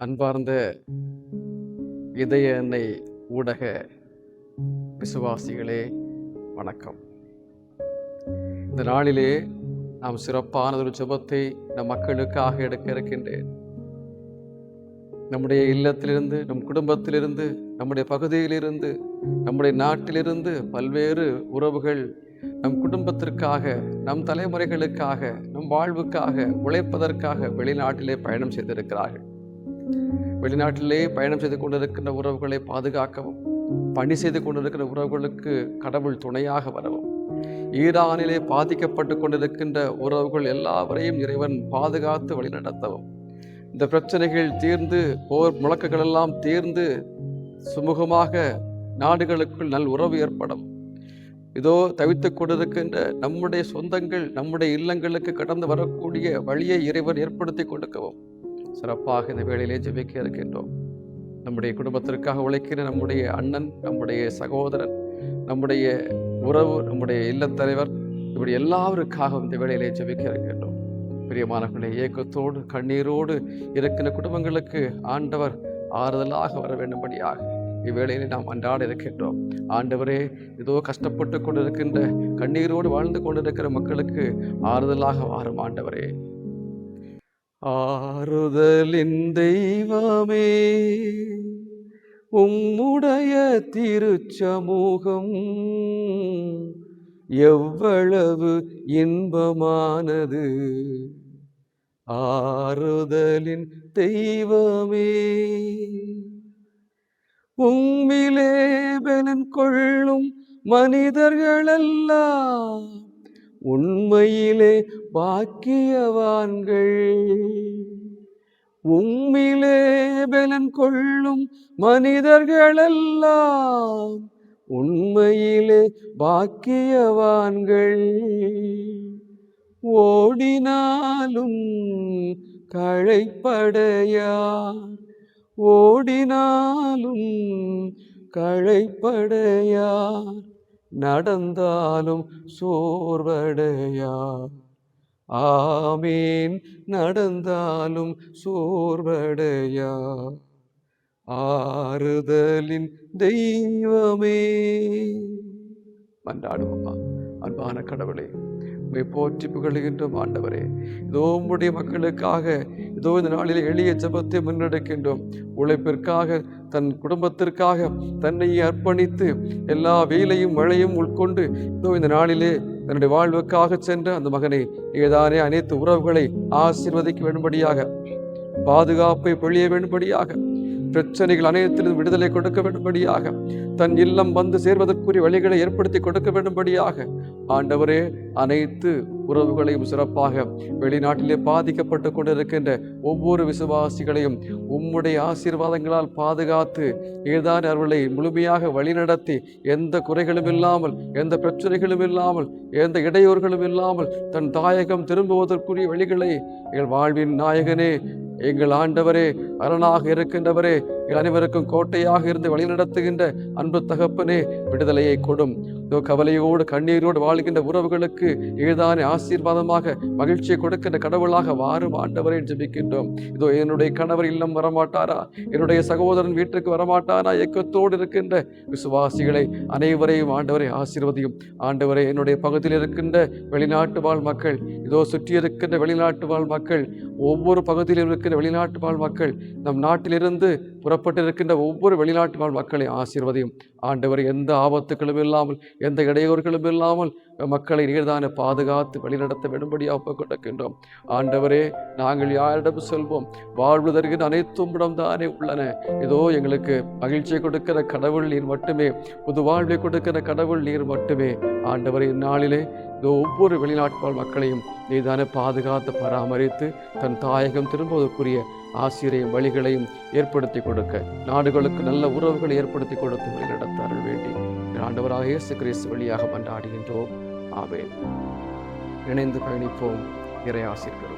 அன்பார்ந்த இதய எண்ணெய் ஊடக விசுவாசிகளே, வணக்கம். இந்த நாளிலே நாம் சிறப்பானதொரு ஜெபத்தை நம் மக்களுக்காக எடுக்க இருக்கின்றேன். நம்முடைய இல்லத்திலிருந்து, நம் குடும்பத்திலிருந்து, நம்முடைய பகுதியிலிருந்து, நம்முடைய நாட்டிலிருந்து பல்வேறு உறவுகள் நம் குடும்பத்திற்காக, நம் தலைமுறைகளுக்காக, நம் வாழ்வுக்காக உழைப்பதற்காக வெளிநாட்டிலே பயணம் செய்திருக்கிறார்கள். வெளிநாட்டிலே பயணம் செய்து கொண்டிருக்கின்ற உறவுகளை பாதுகாக்கவும், பணி செய்து கொண்டிருக்கிற உறவுகளுக்கு கடவுள் துணையாக வரவும், ஈரானிலே பாதிக்கப்பட்டு கொண்டிருக்கின்ற உறவுகள் எல்லாவரையும் இறைவன் பாதுகாத்து வழிநடத்தவும், இந்த பிரச்சனைகள் தீர்ந்து, போர் முழக்கங்கள் எல்லாம் தீர்ந்து சுமூகமாக நாடுகளுக்குள் நல் உறவு ஏற்படும். இதோ தவித்துக் கொண்டிருக்கின்ற நம்முடைய சொந்தங்கள் நம்முடைய இல்லங்களுக்கு கடந்து வரக்கூடிய வழியை இறைவன் ஏற்படுத்தி கொடுக்கவும் சிறப்பாக இந்த வேளையிலே ஜெபிக்க இருக்கின்றோம். நம்முடைய குடும்பத்திற்காக உழைக்கிற நம்முடைய அண்ணன், நம்முடைய சகோதரன், நம்முடைய உறவு, நம்முடைய இல்லத்தலைவர், இப்படி எல்லாருக்காக இந்த வேளையிலே ஜெபிக்க இருக்கின்றோம். பிரியமானவர்களே, ஏக்கத்தோடு கண்ணீரோடு இருக்கிற குடும்பங்களுக்கு ஆண்டவர் ஆறுதலாக வர வேண்டும்படியாக இவ்வேளையிலே நாம் அன்றாட இருக்கின்றோம். ஆண்டவரே, இதோ கஷ்டப்பட்டு கொண்டிருக்கின்ற, கண்ணீரோடு வாழ்ந்து கொண்டிருக்கிற மக்களுக்கு ஆறுதலாக வாரும் ஆண்டவரே. ஆறுதலின் தெய்வமே, உம்முடைய திருச்சமூகம் எவ்வளவு இன்பமானது. ஆறுதலின் தெய்வமே, உம்மிலே பலன் கொள்ளும் மனிதர்களெல்லாம் உண்மையிலே பாக்கியவான்கள். உம்மிலே பலன் கொள்ளும் மனிதர்களெல்லாம் உண்மையிலே பாக்கியவான்கள். ஓடினாலும் களைப்படையார், ஓடினாலும் களைப்படையார், நடந்தாலும் சோர்வடையார். ஆமீன். நடந்தாலும் சோர்வடையார். ஆறுதலின் தெய்வமே. மன்றாடுவோமா. அன்பான கடவுளே, உம்மை போற்றி புகழுகின்றோம் ஆண்டவரே. இதோ உம்முடைய மக்களுக்காக இதோ இந்த நாளில் எளிய ஜெபத்தை முன்னெடுக்கின்றோம். உழைப்பிற்காக, தன் குடும்பத்திற்காக தன்னை அர்ப்பணித்து எல்லா வெயிலையும் மழையும் உட்கொண்டு இதோ இந்த நாளிலே தன்னுடைய வாழ்வுக்காக சென்ற அந்த மகனை ஏதானே அனைத்து உறவுகளை ஆசீர்வதிக்க வேண்டும்படியாக, பாதுகாப்பை பொழிய வேண்டும்படியாக, பிரச்சனைகள் அனைத்திலும் விடுதலை கொடுக்க வேண்டும்படியாக, தன் இல்லம் வந்து சேர்வதற்குரிய வழிகளை ஏற்படுத்தி கொடுக்க வேண்டும்படியாக ஆண்டவரே, அனைத்து உறவுகளையும் சிறப்பாக வெளிநாட்டிலே பாதிக்கப்பட்டு கொண்டிருக்கின்ற ஒவ்வொரு விசுவாசிகளையும் உம்முடைய ஆசீர்வாதங்களால் பாதுகாத்து ஏதான் அவர்களை முழுமையாக வழிநடத்தி, எந்த குறைகளும் இல்லாமல், எந்த பிரச்சனைகளும் இல்லாமல், எந்த இடையூறுகளும் இல்லாமல் தன் தாயகம் திரும்புவதற்குரிய வழிகளை எங்கள் வாழ்வின் நாயகனே, எங்கள் ஆண்டவரே, அரணாக இருக்கின்றவரே, அனைவருக்கும் கோட்டையாக இருந்து வழிநடத்துகின்ற அன்பு தகப்பனே, விடுதலையை கொடும். இதோ கவலையோடு கண்ணீரோடு வாழ்கின்ற உறவுகளுக்கு ஏதானே ஆசீர்வாதமாக மகிழ்ச்சியை கொடுக்கின்ற கடவுளாக வாரும் ஆண்டவரை ஜெபிக்கின்றோம். இதோ என்னுடைய கணவர் இல்லம் வரமாட்டாரா, என்னுடைய சகோதரன் வீட்டுக்கு வரமாட்டாரா, ஏக்கத்தோடு இருக்கின்ற விசுவாசிகளை அனைவரையும் ஆண்டவரை ஆசீர்வதியும். ஆண்டவரை, என்னுடைய பகுதியில் இருக்கின்ற வெளிநாட்டு வாழ் மக்கள், இதோ சுற்றி இருக்கின்ற வெளிநாட்டு வாழ் மக்கள், ஒவ்வொரு பகுதியிலும் இருக்கின்ற வெளிநாட்டு வாழ் மக்கள், நம் நாட்டிலிருந்து புறப்பட்டிருக்கின்ற ஒவ்வொரு வெளிநாட்டு வாழ் மக்களை ஆசீர்வதியும். ஆண்டவர், எந்த ஆபத்துகளும் இல்லாமல், எந்த இடையூறுகளும் இல்லாமல் மக்களை நீர்தான பாதுகாத்து வழிநடத்த வேண்டும்படியாக ஒப்புக்கொண்டிருக்கின்றோம். ஆண்டவரே, நாங்கள் யாரிடம் செல்வோம்? வாழ்வு தருகின்ற அனைத்தும் தானே உள்ளன. இதோ எங்களுக்கு மகிழ்ச்சியை கொடுக்கிற கடவுள் நீர் மட்டுமே, புது வாழ்வை கொடுக்கிற கடவுள் நீர் மட்டுமே. ஆண்டவரே, இந்நாளிலே இதோ ஒவ்வொரு வெளிநாட்டு வாழ் மக்களையும் நீதான பாதுகாத்து பராமரித்து தன் தாயகம் திரும்புவதற்குரிய ஆசிரியையும் வழிகளையும் ஏற்படுத்தி கொடுக்க, நாடுகளுக்கு நல்ல உறவுகளை ஏற்படுத்தி கொடுத்து வழிநடத்தார்கள் வேண்டி ஆண்டவராக இயேசு கிறிஸ்து வழியாக மன்றாடுகின்றோம். ஆமென். இணைந்து பயணிப்போம். இறை ஆசீர்வாதம்.